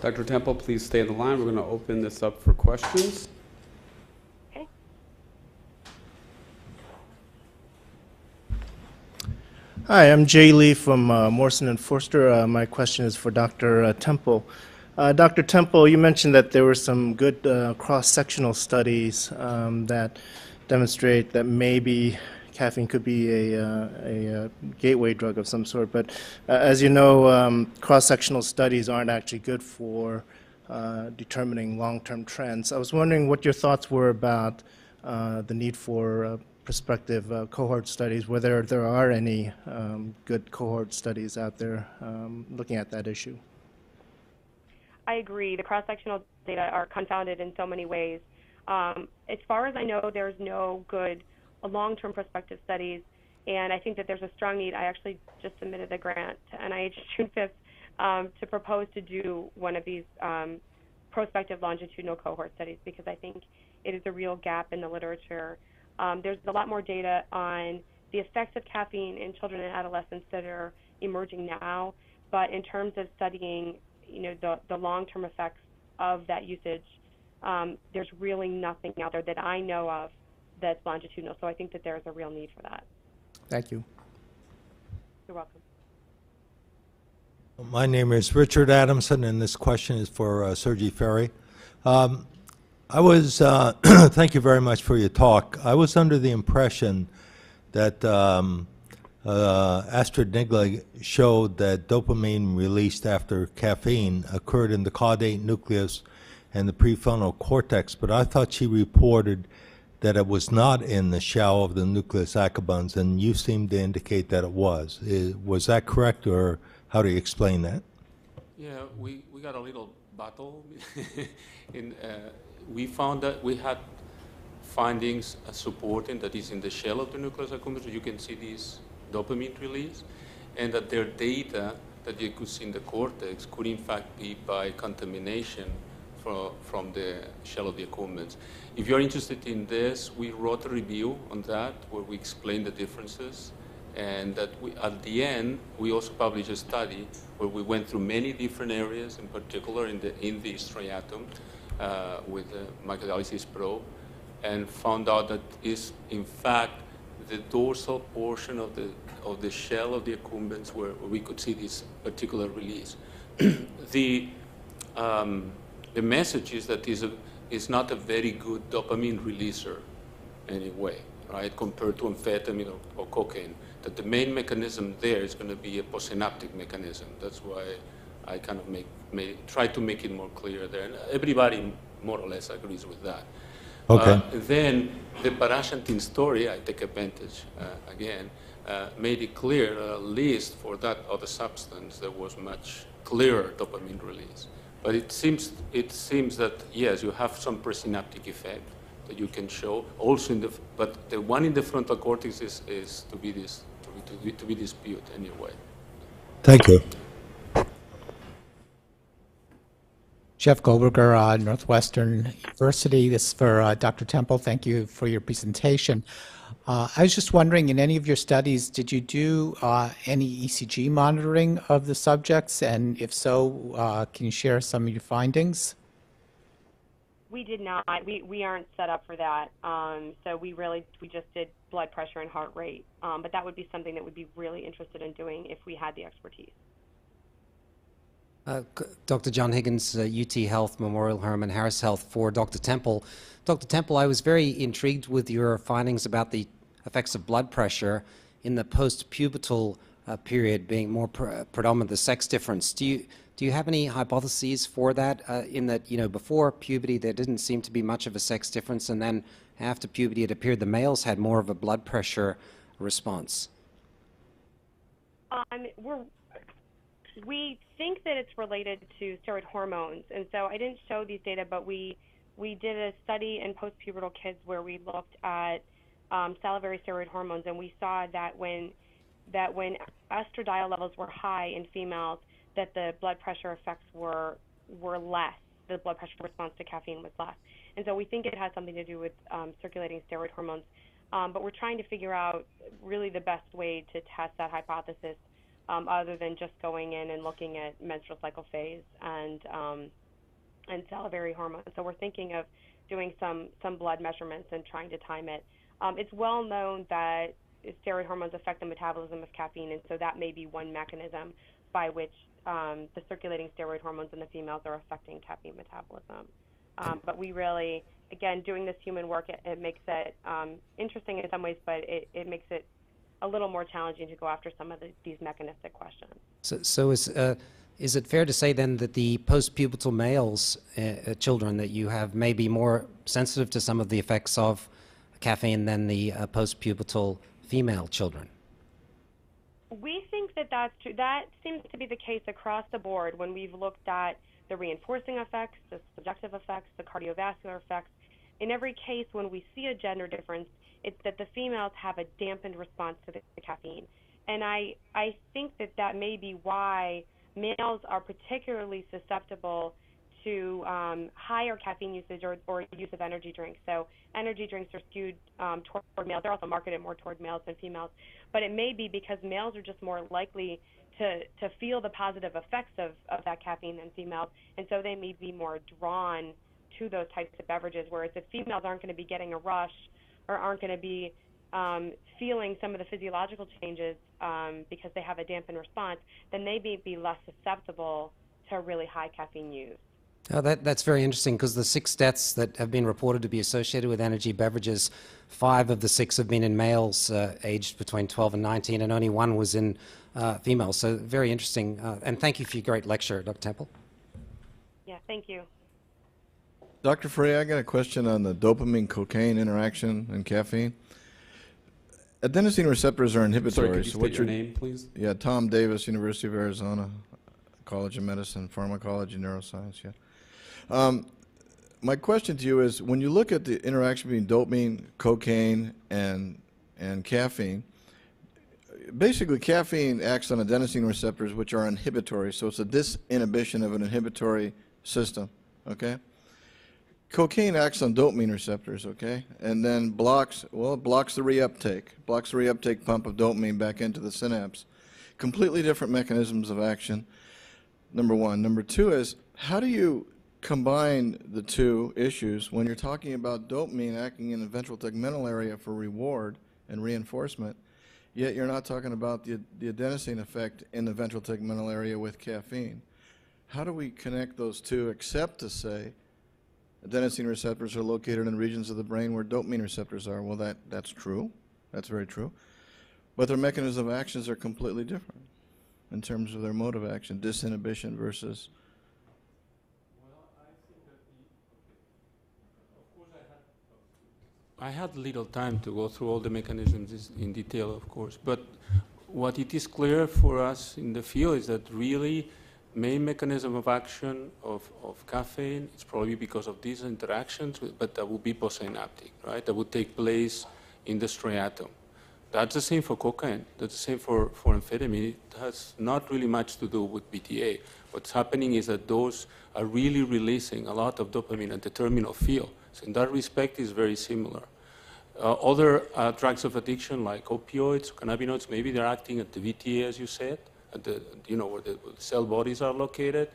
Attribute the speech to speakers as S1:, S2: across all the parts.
S1: Dr. Temple, please stay on the line. We're going to open this up for questions.
S2: Okay.
S3: Hi, I'm Jay Lee from Morrison and Forster. My question is for Dr. Temple. Dr. Temple, you mentioned that there were some good cross-sectional studies that demonstrate that maybe caffeine could be a gateway drug of some sort. But as you know, cross-sectional studies aren't actually good for determining long-term trends. I was wondering what your thoughts were about the need for prospective cohort studies, whether there are any good cohort studies out there looking at that issue.
S2: I agree. The cross-sectional data are confounded in so many ways. As far as I know, there's no good long-term prospective studies, and I think that there's a strong need. I actually just submitted a grant to NIH June 5th to propose to do one of these prospective longitudinal cohort studies, because I think it is a real gap in the literature. There's a lot more data on the effects of caffeine in children and adolescents that are emerging now, but in terms of studying, the long-term effects of that usage, there's really nothing out there that I know of that's longitudinal. So I think that there's a real need for that.
S3: Thank you.
S2: You're welcome.
S4: My name is Richard Adamson, and this question is for Sergi Ferry. Thank you very much for your talk. I was under the impression that AstraZeneca showed that dopamine released after caffeine occurred in the caudate nucleus and the prefrontal cortex, but I thought she reported that it was not in the shell of the nucleus accumbens, and you seem to indicate that it was. Was that correct, or how do you explain that?
S5: Yeah, we got a little battle. We found that we had findings supporting that is in the shell of the nucleus accumbens. You can see this dopamine release, and that their data that you could see in the cortex could in fact be by contamination from the shell of the accumbens. If you're interested in this, we wrote a review on that where we explained the differences, and that at the end we also published a study where we went through many different areas, in particular in the striatum with the microdialysis probe, and found out that is in fact the dorsal portion of the shell of the accumbens where we could see this particular release. The message is that is not a very good dopamine releaser anyway, right, compared to amphetamine or cocaine. That the main mechanism there is going to be a postsynaptic mechanism. That's why I kind of try to make it more clear there. And everybody more or less agrees with that.
S4: Okay.
S5: Then the Parashantin story, I take advantage again, made it clear, at least for that other substance, there was much clearer dopamine release. But it seems that yes, you have some presynaptic effect that you can show. Also but the one in the frontal cortex is to be disputed anyway.
S4: Thank you.
S6: Jeff Goldberger, Northwestern University. This is for Dr. Temple. Thank you for your presentation. I was just wondering, in any of your studies, did you do any ECG monitoring of the subjects? And if so, can you share some of your findings?
S2: We did not. We aren't set up for that. So we just did blood pressure and heart rate. But that would be something that we'd be really interested in doing if we had the expertise.
S7: Dr. John Higgins, UT Health, Memorial Hermann Harris Health, for Dr. Temple. Dr. Temple, I was very intrigued with your findings about the effects of blood pressure in the post-pubertal period being more predominant, the sex difference. Do you have any hypotheses for that, in that, before puberty there didn't seem to be much of a sex difference, and then after puberty it appeared the males had more of a blood pressure response?
S2: We think that it's related to steroid hormones, and so I didn't show these data, but we did a study in post-pubertal kids where we looked at salivary steroid hormones, and we saw that when estradiol levels were high in females, that the blood pressure effects were less. The blood pressure response to caffeine was less, and so we think it has something to do with circulating steroid hormones. But we're trying to figure out really the best way to test that hypothesis other than just going in and looking at menstrual cycle phase and salivary hormones. So we're thinking of doing some blood measurements and trying to time it. It's well known that steroid hormones affect the metabolism of caffeine, and so that may be one mechanism by which the circulating steroid hormones in the females are affecting caffeine metabolism. But we really, again, doing this human work, it makes it interesting in some ways, but it makes it a little more challenging to go after some of these mechanistic questions.
S7: So is it fair to say then that the postpubertal males, children that you have, may be more sensitive to some of the effects of caffeine than the postpubertal female children?
S2: We think that that's true. That seems to be the case across the board when we've looked at the reinforcing effects, the subjective effects, the cardiovascular effects. In every case, when we see a gender difference, it's that the females have a dampened response to the caffeine. And I think that may be why males are particularly susceptible to higher caffeine usage or use of energy drinks. So energy drinks are skewed toward males. They're also marketed more toward males than females. But it may be because males are just more likely to feel the positive effects of that caffeine than females, and so they may be more drawn to those types of beverages, whereas if females aren't going to be getting a rush or aren't going to be feeling some of the physiological changes because they have a dampened response, then they may be less susceptible to really high caffeine use.
S7: Oh, that's very interesting, because the 6 deaths that have been reported to be associated with energy beverages, 5 of the 6 have been in males aged between 12 and 19, and only 1 was in females. So very interesting. And thank you for your great lecture, Dr. Temple.
S2: Yeah, thank you.
S8: Dr. Frey, I got a question on the dopamine-cocaine interaction and caffeine. Adenosine receptors are inhibitory.
S1: Sorry, could you
S8: so
S1: state your name, please?
S8: Yeah, Tom Davis, University of Arizona, College of Medicine, Pharmacology, Neuroscience, yeah. My question to you is, when you look at the interaction between dopamine, cocaine, and caffeine, basically caffeine acts on adenosine receptors, which are inhibitory, so it's a disinhibition of an inhibitory system, okay? Cocaine acts on dopamine receptors, okay, and then blocks the reuptake pump of dopamine back into the synapse. Completely different mechanisms of action, number one. Number two is, how do you combine the two issues when you're talking about dopamine acting in the ventral tegmental area for reward and reinforcement, yet you're not talking about the adenosine effect in the ventral tegmental area with caffeine? How do we connect those two except to say adenosine receptors are located in regions of the brain where dopamine receptors are? Well, that's true. That's very true. But their mechanism of actions are completely different in terms of their mode of action, disinhibition versus...
S5: I had little time to go through all the mechanisms in detail, of course, but what it is clear for us in the field is that really main mechanism of action of caffeine is probably because of these interactions, but that would be postsynaptic, right? That would take place in the striatum. That's the same for cocaine. That's the same for amphetamine. It has not really much to do with BTA. What's happening is that those are really releasing a lot of dopamine at the terminal field. So in that respect, it's very similar. Other drugs of addiction, like opioids, cannabinoids, maybe they're acting at the VTA, as you said, at the, where the cell bodies are located.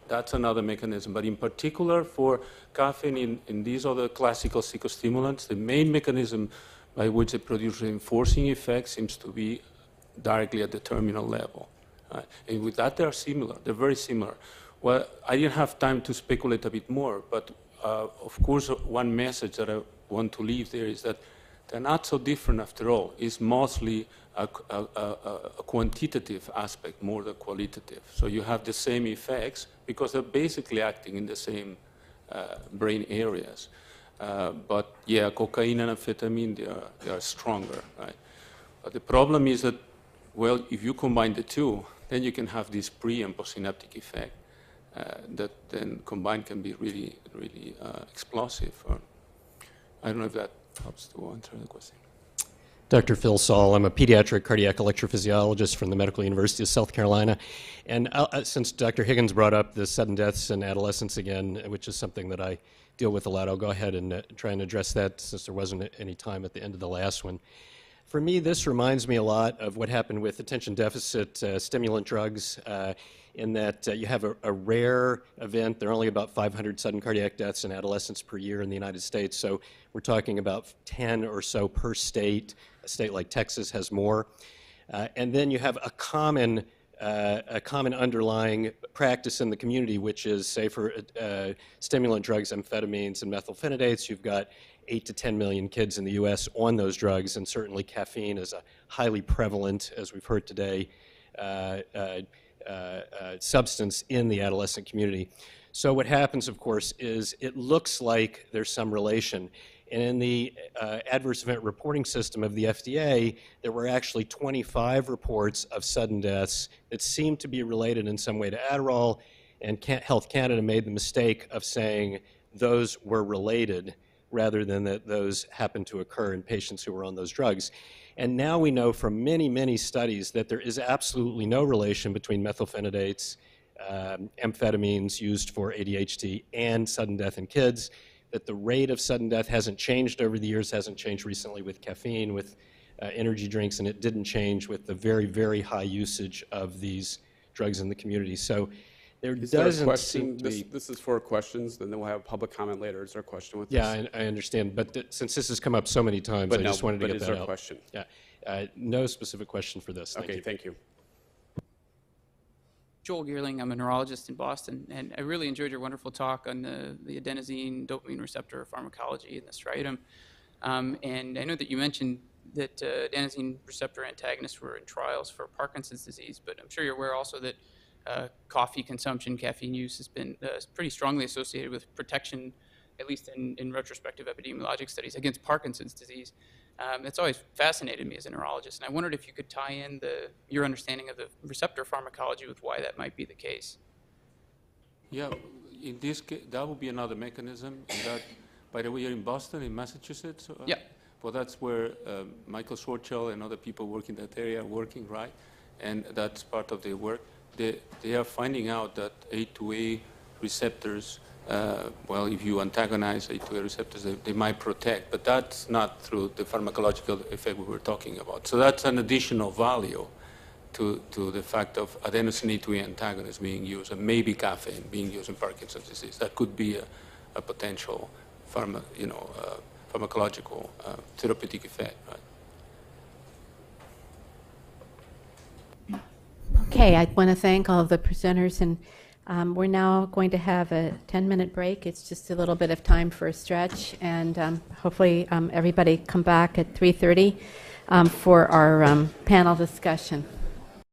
S5: That's another mechanism. But in particular, for caffeine in these other classical psychostimulants, the main mechanism by which they produce reinforcing effects seems to be directly at the terminal level. And with that, they're similar. They're very similar. Well, I didn't have time to speculate a bit more, but of course, one message that I want to leave there is that they're not so different after all. It's mostly a quantitative aspect more than qualitative. So you have the same effects because they're basically acting in the same brain areas. But yeah, cocaine and amphetamine, they are stronger, right? But the problem is that, well, if you combine the two, then you can have this pre- and postsynaptic effect that then combined can be really, really explosive. Or, I don't know if that helps to answer the question.
S9: Dr. Phil Saul, I'm a pediatric cardiac electrophysiologist from the Medical University of South Carolina. And since Dr. Higgins brought up the sudden deaths in adolescence again, which is something that I deal with a lot, I'll go ahead and try and address that since there wasn't any time at the end of the last one. For me, this reminds me a lot of what happened with attention deficit stimulant drugs, in that you have a rare event. There are only about 500 sudden cardiac deaths in adolescents per year in the United States, so we're talking about 10 or so per state. A state like Texas has more. And then you have a common underlying practice in the community, which is, say, for stimulant drugs, amphetamines and methylphenidates, you've got 8 to 10 million kids in the U.S. on those drugs, and certainly caffeine is a highly prevalent, as we've heard today, substance in the adolescent community. So what happens, of course, is it looks like there's some relation. And in the adverse event reporting system of the FDA, there were actually 25 reports of sudden deaths that seemed to be related in some way to Adderall, and Health Canada made the mistake of saying those were related rather than that those happened to occur in patients who were on those drugs. And now we know from many, many studies that there is absolutely no relation between methylphenidates, amphetamines used for ADHD, and sudden death in kids, that the rate of sudden death hasn't changed over the years, hasn't changed recently with caffeine, with energy drinks, and it didn't change with the very, very high usage of these drugs in the community. So there doesn't seem to be...
S1: This is for questions, then we'll have public comment later. Is there a question with
S9: Yeah,
S1: this?
S9: I understand, but since this has come up so many times, I just wanted to get that out.
S1: But is there a question?
S9: Yeah, no specific question for this. Thank
S1: Okay,
S9: you.
S1: thank you.
S10: Joel Geerling, I'm a neurologist in Boston, and I really enjoyed your wonderful talk on the adenosine dopamine receptor pharmacology and the striatum. And I know that you mentioned that adenosine receptor antagonists were in trials for Parkinson's disease, but I'm sure you're aware also that coffee consumption, caffeine use has been pretty strongly associated with protection, at least in retrospective epidemiologic studies, against Parkinson's disease. It's always fascinated me as a neurologist, and I wondered if you could tie in your understanding of the receptor pharmacology with why that might be the case.
S5: Yeah, in this case, that would be another mechanism. And that, by the way, you're in Boston, in Massachusetts?
S10: Yeah.
S5: Well, that's where Michael Schwarzschild and other people working in that area are working, right? And that's part of their work. They are finding out that A2A receptors, well, if you antagonize A2A receptors, they might protect, but that's not through the pharmacological effect we were talking about. So that's an additional value to the fact of adenosine A2A antagonists being used, and maybe caffeine being used in Parkinson's disease. That could be a potential pharmacological therapeutic effect, right?
S11: Okay, I want to thank all of the presenters, and we're now going to have a 10-minute break. It's just a little bit of time for a stretch, and hopefully everybody come back at 3:30 for our panel discussion.